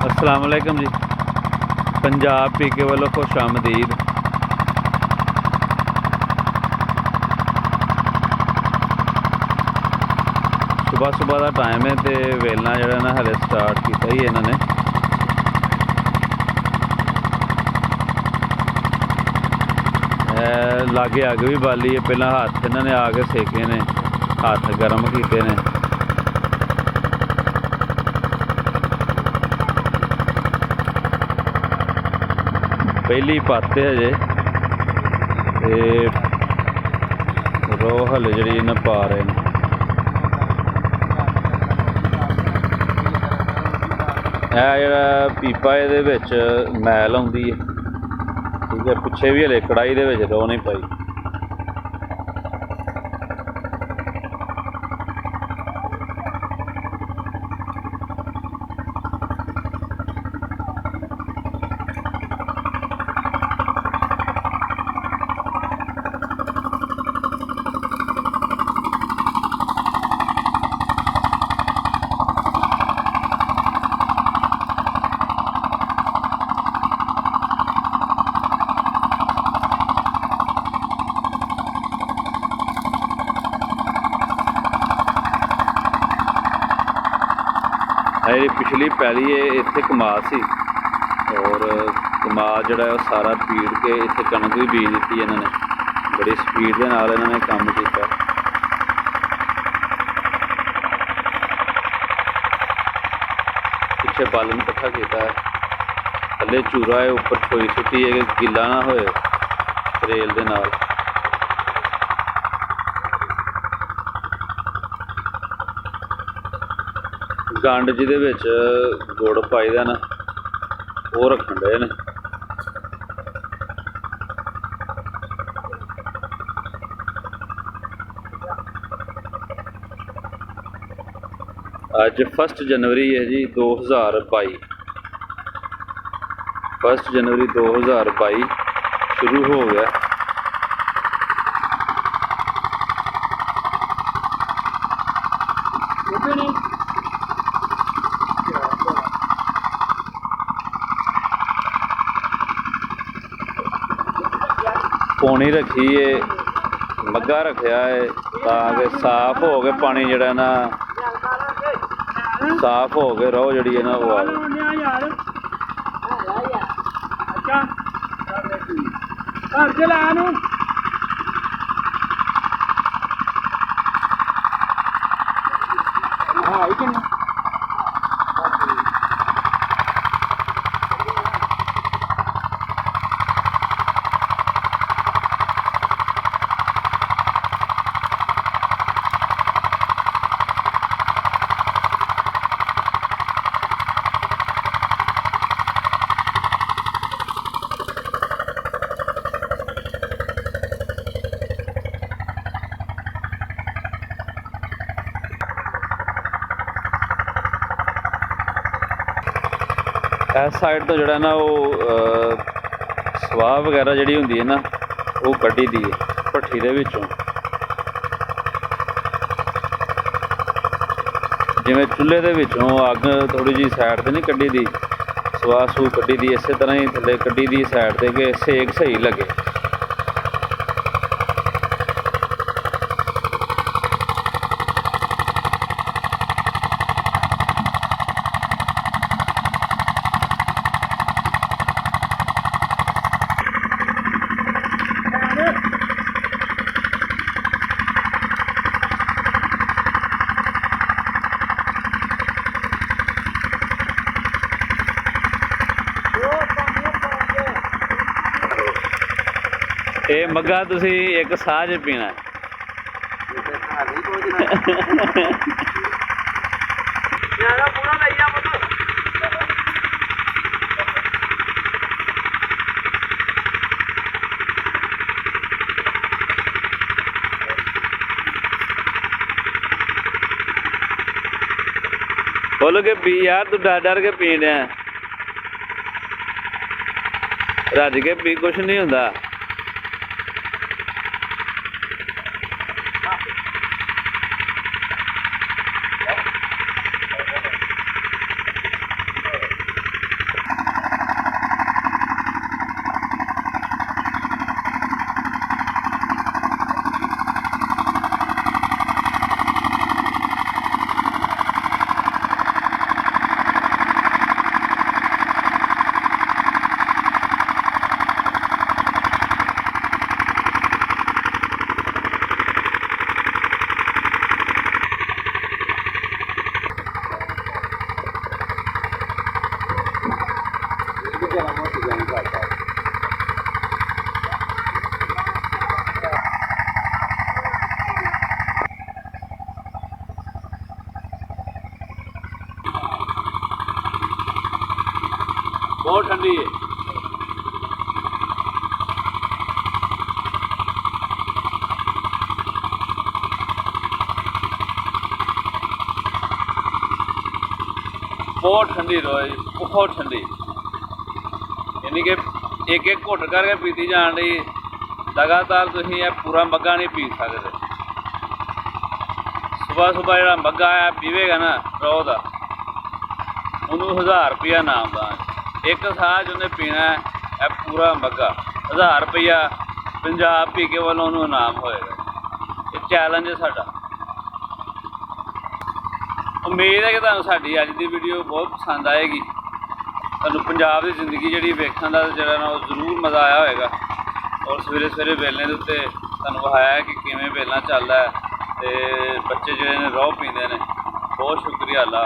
अस्सलाम वालेकुम जी। पंजाब पीके वालों खुश आमदीद। सुबह सुबह का टाइम है तो वेलना जरा ना हले स्टार्ट किया ही इन्होंने। लागे अग भी बाली है, पहला हाथ इन्होंने आके सेके ने, हाथ गर्म किए ने। पहली पत्त है अजे रो हले जी इन्हें पा रहे हैं। यह जरा पीपा ये मैल आती है, ठीक है। पिछे भी हले कढ़ाई के रो नहीं पाई। मेरी पिछली पैली है इत्थे कमाद सी, और कमाद जड़ा सारा पीड़ के इत्थे कणक भी बीज दी इन्होंने। बड़ी स्पीड के नाल इन्होंने काम किया। पिछे बालन इकट्ठा किया है, थले चूरा है, उपर छोई सुट्टी है कि गिला ना होए रेल दे नाल। गंड जिहदे विच गुड़ पाईदा ना, वो रखन डे ने। अज 1 जनवरी है जी 2022। 1 जनवरी 2022 शुरू हो गया। पौनी रखी है, मग्गा रखा है ताकि साफ हो गए पानी जड़ा ना, साफ हो गए रहो जड़ी है ना वो आ इस साइड तो जड़ा ना वो स्वाह वगैरह जी होंगी है ना, वो कढ़ी दी है भट्ठी दे विचों। जिवें चुल्हे दे विचों अग थोड़ी जी साइड ते नहीं कढ़ी दी, स्वाह सूह कढ़ी दी, इस तरह ही थले कढ़ी दी साइड ते कि सेक सही लगे। ये मग्गा तुसी एक साह च पीना है। बोलो के पी यार, तू डर डर के पी रहा है, रज के पी, कुछ नहीं होता। बहुत ठंडी है। बहुत ठंडी रोज, बहुत ठंडी, यानी कि एक एक घुट करके पीती जान रही। लगातार तुम यह पूरा मग्गा नहीं पी सकते। सुबह सुबह जो मग्गा है पीवेगा ना रो का, उन्होंने 1000 रुपया इनाम दांगे। एक साल उन्हें पीना है पूरा मग्गा, 1000 रुपया पंजाब पी के वालों इनाम होएगा। ये चैलेंज है साडा। उम्मीद है कि तुहानूं साडी अज दी वीडियो बहुत पसंद आएगी। तुहानूं पंजाब की जिंदगी जिहड़ी वेखण दा जिहड़ा ना जरूर मज़ा आया होएगा। और सवेरे सवेरे वेलने के उत्ते तुहानूं विखाया कि किवें वेलना चलदा है ते बच्चे जिहड़े ने रौह पींदे ने। बहुत शुक्रिया अल्लाह।